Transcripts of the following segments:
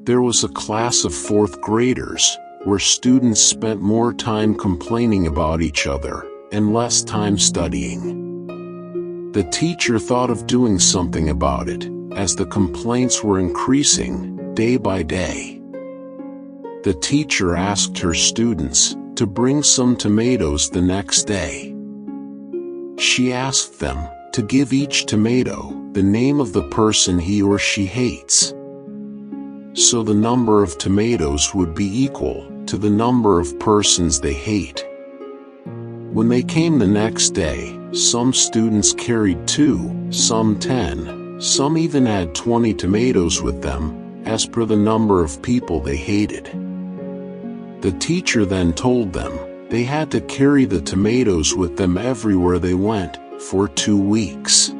There was a class of fourth graders where students spent more time complaining about each other and less time studying. The teacher thought of doing something about it, as the complaints were increasing day by day. The teacher asked her students to bring some tomatoes the next day. She asked them to give each tomato the name of the person he or she hates. So the number of tomatoes would be equal to the number of persons they hate. When they came the next day, some students carried 2, some 10, some even had 20 tomatoes with them, as per the number of people they hated. The teacher then told them they had to carry the tomatoes with them everywhere they went for 2 weeks.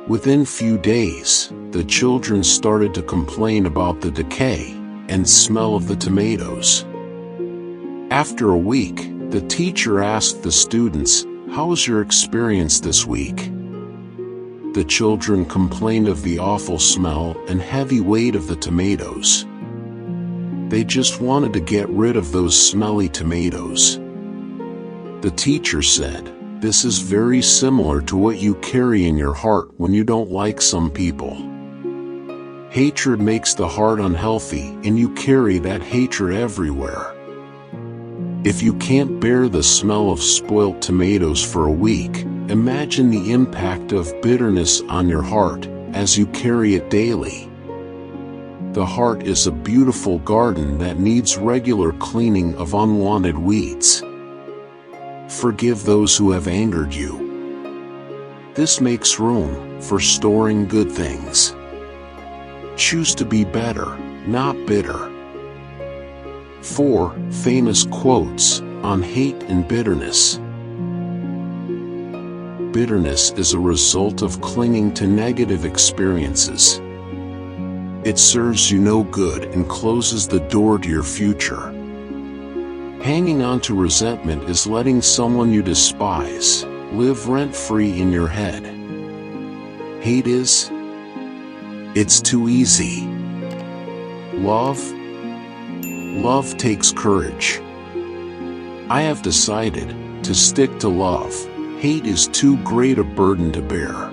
Within few days, the children started to complain about the decay and smell of the tomatoes. After a week, the teacher asked the students, "How was your experience this week?" The children complained of the awful smell and heavy weight of the tomatoes. They just wanted to get rid of those smelly tomatoes. The teacher said, "This is very similar to what you carry in your heart when you don't like some people. Hatred makes the heart unhealthy, and you carry that hatred everywhere. If you can't bear the smell of spoilt tomatoes for a week, imagine the impact of bitterness on your heart as you carry it daily. The heart is a beautiful garden that needs regular cleaning of unwanted weeds. Forgive those who have angered you. This makes room for storing good things. Choose to be better, not bitter." 4 famous quotes on hate and bitterness. Bitterness is a result of clinging to negative experiences. It serves you no good and closes the door to your future. Hanging on to resentment is letting someone you despise live rent-free in your head. Hate is? It's too easy. Love? Love takes courage. I have decided to stick to love. Hate is too great a burden to bear.